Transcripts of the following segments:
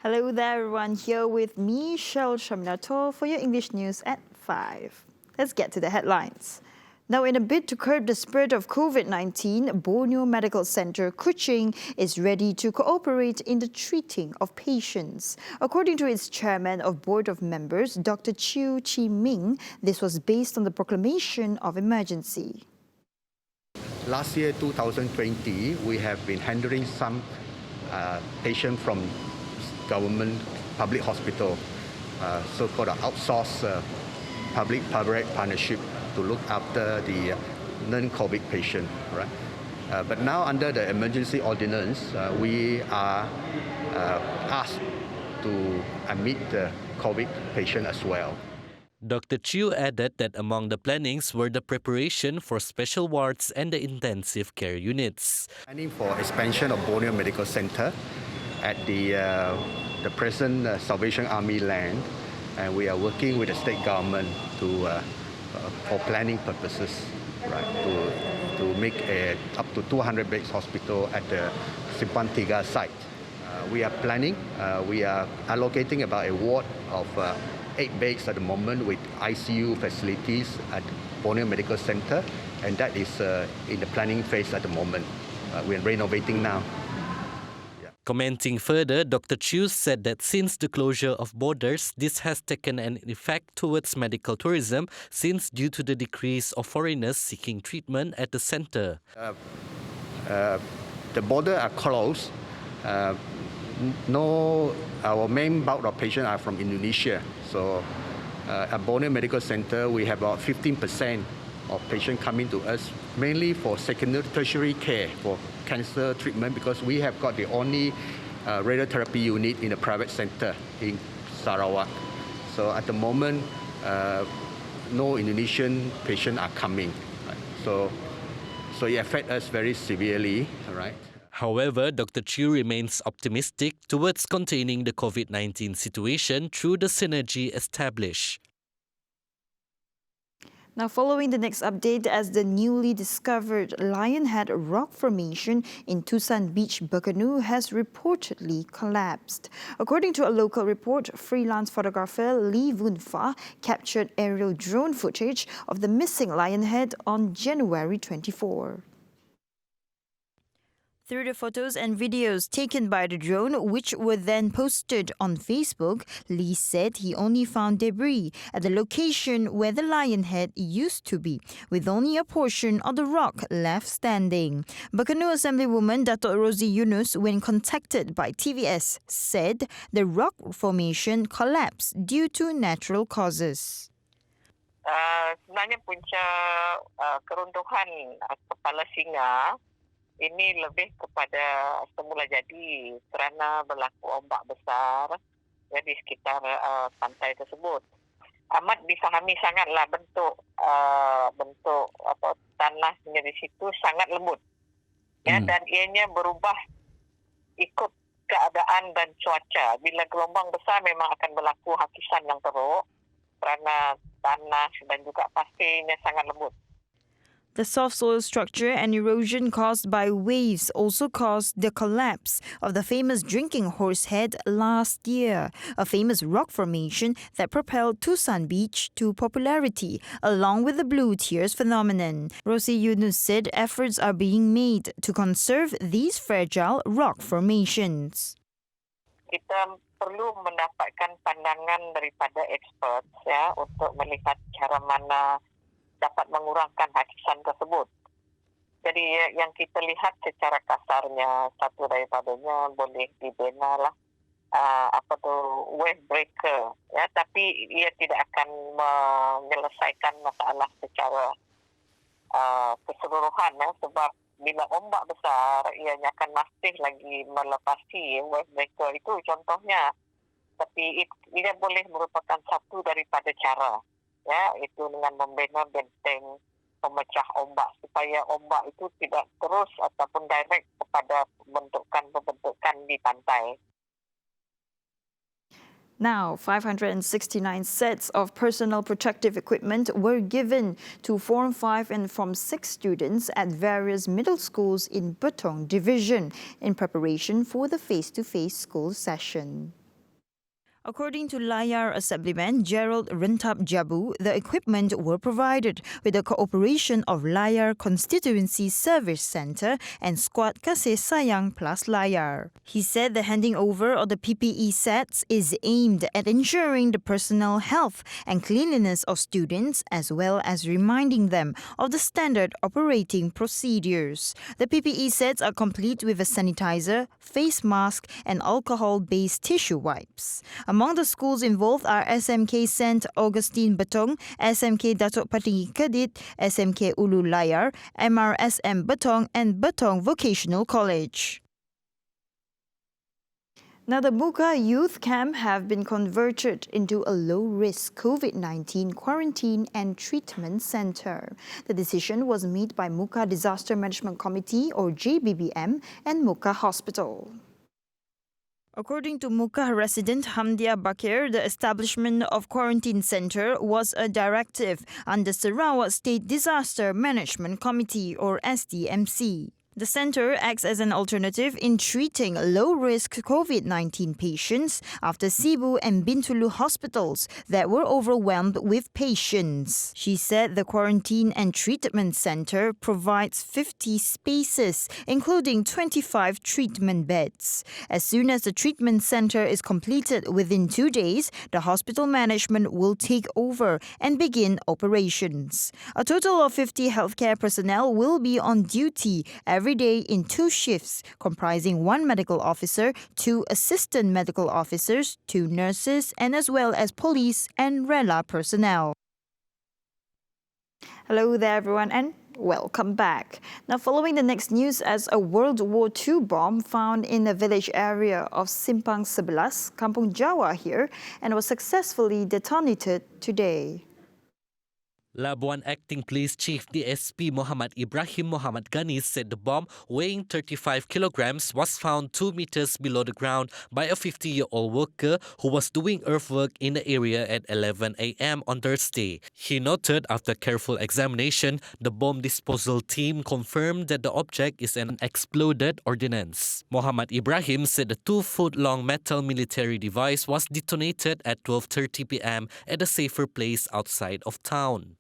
Hello there, everyone. Here with me, Shel Shaminato, for your English news at 5. Let's get to the headlines. Now, in a bid to curb the spread of COVID-19, Borneo Medical Centre, Kuching, is ready to cooperate in the treating of patients. According to its chairman of board of members, Dr. Chew Chi Ming, this was based on the proclamation of emergency. Last year, 2020, we have been handling some patients from government public hospital, so-called outsourced public-private partnership to look after the non-COVID patient, right? But now under the emergency ordinance, we are asked to admit the COVID patient as well. Dr. Chew added that among the plannings were the preparation for special wards and the intensive care units. Planning for expansion of Borneo Medical Centre at the present Salvation Army land, and we are working with the state government to for planning purposes, right? To make up to 200 beds hospital at the Simpang Tiga site. We are planning. We are allocating about a ward of 8 beds at the moment with ICU facilities at Borneo Medical Centre, and that is in the planning phase at the moment. We're renovating now. Commenting further, Dr. Chew said that since the closure of borders, this has taken an effect towards medical tourism since due to the decrease of foreigners seeking treatment at the centre. The borders are closed. Our main bulk of patients are from Indonesia. So at Borneo Medical Centre, we have about 15% of patients coming to us, mainly for secondary, tertiary care, for cancer treatment, because we have got the only radiotherapy unit in the private sector in Sarawak. So at the moment, no Indonesian patients are coming. Right? So it affects us very severely. Right? However, Dr. Chew remains optimistic towards containing the COVID-19 situation through the synergy established. Now, following the next update, as the newly discovered Lionhead rock formation in Tusan Beach, Borneo has reportedly collapsed. According to a local report, freelance photographer Lee Vunfa captured aerial drone footage of the missing Lionhead on January 24. Through the photos and videos taken by the drone, which were then posted on Facebook, Lee said he only found debris at the location where the Lionhead used to be, with only a portion of the rock left standing. Borneo Assemblywoman Dato' Rosie Yunus, when contacted by TVS, said the rock formation collapsed due to natural causes. Sebenarnya punca keruntuhan kepala singa ini lebih kepada semula jadi kerana berlaku ombak besar di sekitar pantai tersebut. Amat difahami sangatlah bentuk tanahnya di situ sangat lembut. Ya, dan ianya berubah ikut keadaan dan cuaca. Bila gelombang besar memang akan berlaku hakisan yang teruk kerana tanah dan juga pasirnya sangat lembut. The soft soil structure and erosion caused by waves also caused the collapse of the famous drinking horse head last year, a famous rock formation that propelled Tusan Beach to popularity, along with the blue tears phenomenon. Rosie Yunus said efforts are being made to conserve these fragile rock formations. Kita perlu mendapatkan pandangan daripada expert ya untuk melihat cara mana dapat mengurangkan hakisan tersebut. Jadi yang kita lihat secara kasarnya, satu daripadanya boleh dibina lah wave breaker, ya, tapi ia tidak akan menyelesaikan masalah secara keseluruhan, ya, sebab bila ombak besar ianya akan masih lagi melepasi wave breaker itu contohnya, tapi ia boleh merupakan satu daripada cara. Ya, itu dengan membina benteng pemecah ombak supaya ombak itu tidak terus ataupun direct kepada pembentukan di pantai. Now, 569 sets of personal protective equipment were given to Form 5 and Form 6 students at various middle schools in Betong Division in preparation for the face-to-face school session. According to Layar Assemblyman Gerald Rentap Jabu, the equipment were provided with the cooperation of Layar Constituency Service Centre and Squad Kasih Sayang plus Layar. He said the handing over of the PPE sets is aimed at ensuring the personal health and cleanliness of students as well as reminding them of the standard operating procedures. The PPE sets are complete with a sanitizer, face mask and alcohol-based tissue wipes. Among the schools involved are SMK St. Augustine Betong, SMK Datuk Pati Kedit, SMK Ulu Layar, MRSM Betong and Betong Vocational College. Now, the Muka Youth Camp have been converted into a low-risk COVID-19 quarantine and treatment centre. The decision was made by Muka Disaster Management Committee or JBBM and Muka Hospital. According to Muka resident Hamdia Bakir, the establishment of quarantine centre was a directive under Sarawak State Disaster Management Committee or SDMC. The centre acts as an alternative in treating low-risk COVID-19 patients after Sibu and Bintulu hospitals that were overwhelmed with patients. She said the quarantine and treatment centre provides 50 spaces, including 25 treatment beds. As soon as the treatment centre is completed within 2 days, the hospital management will take over and begin operations. A total of 50 healthcare personnel will be on duty every day in 2 shifts, comprising 1 medical officer, 2 assistant medical officers, 2 nurses, and as well as police and RELA personnel. Hello there, everyone, and welcome back. Now, following the next news, as a World War II bomb found in a village area of Simpang 11, Kampung Jawa here, and was successfully detonated today. Labuan Acting Police Chief DSP Muhammad Ibrahim Muhammad Ghani said the bomb, weighing 35 kilograms, was found 2 meters below the ground by a 50-year-old worker who was doing earthwork in the area at 11 a.m. on Thursday. He noted after careful examination, the bomb disposal team confirmed that the object is an exploded ordnance. Muhammad Ibrahim said the 2-foot-long metal military device was detonated at 12:30 p.m. at a safer place outside of town.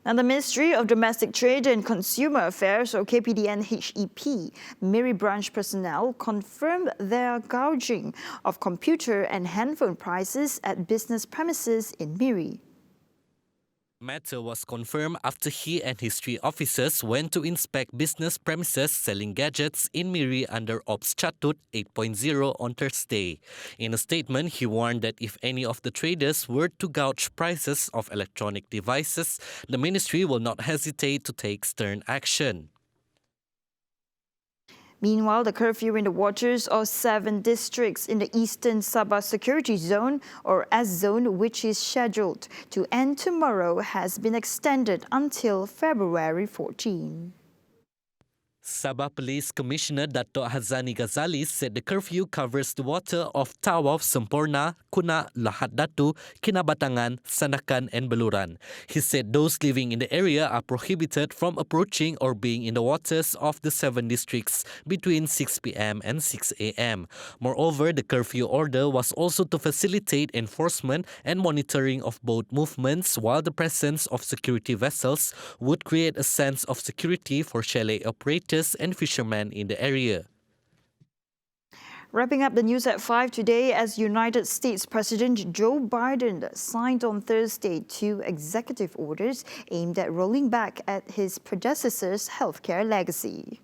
Now, the Ministry of Domestic Trade and Consumer Affairs, or KPDN-HEP, Miri branch personnel confirmed their gouging of computer and handphone prices at business premises in Miri. Matter was confirmed after he and his 3 officers went to inspect business premises selling gadgets in Miri under Ops Chatut 8.0 on Thursday. In a statement, he warned that if any of the traders were to gouge prices of electronic devices, the ministry will not hesitate to take stern action. Meanwhile, the curfew in the waters of 7 districts in the Eastern Sabah Security Zone, or S Zone, which is scheduled to end tomorrow, has been extended until February 14. Sabah Police Commissioner Dato' Hazani Ghazali said the curfew covers the water of Tawaf, Semporna, Kuna, Lahad Datu, Kinabatangan, Sandakan and Beluran. He said those living in the area are prohibited from approaching or being in the waters of the 7 districts between 6 p.m. and 6 a.m. Moreover, the curfew order was also to facilitate enforcement and monitoring of boat movements, while the presence of security vessels would create a sense of security for chalet operators and fishermen in the area. Wrapping up the news at 5 today, as United States President Joe Biden signed on Thursday 2 executive orders aimed at rolling back at his predecessor's healthcare legacy.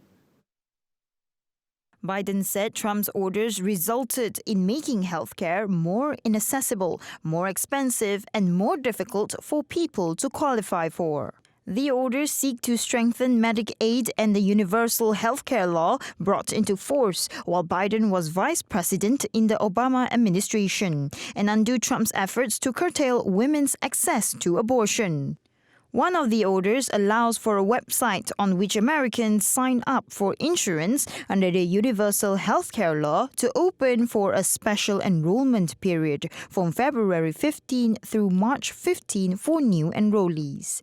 Biden said Trump's orders resulted in making healthcare more inaccessible, more expensive, and more difficult for people to qualify for. The orders seek to strengthen Medicaid and the universal healthcare law brought into force while Biden was vice president in the Obama administration and undo Trump's efforts to curtail women's access to abortion. One of the orders allows for a website on which Americans sign up for insurance under the Universal Healthcare Law to open for a special enrollment period from February 15 through March 15 for new enrollees.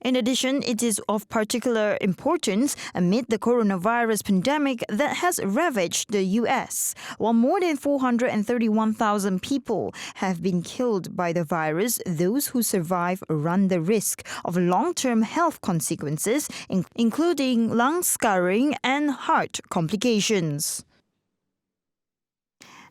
In addition, it is of particular importance amid the coronavirus pandemic that has ravaged the U.S. While more than 431,000 people have been killed by the virus, those who survive run the risk of long-term health consequences, including lung scarring and heart complications.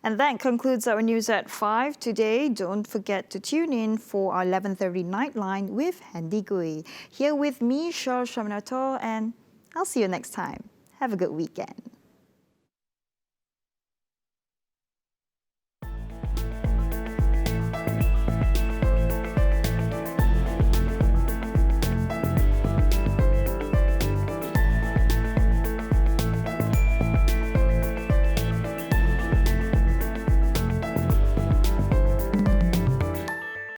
And that concludes our news at 5 today. Don't forget to tune in for our 11:30 Nightline with Handy Gui. Here with me, Shal Shaminato, and I'll see you next time. Have a good weekend.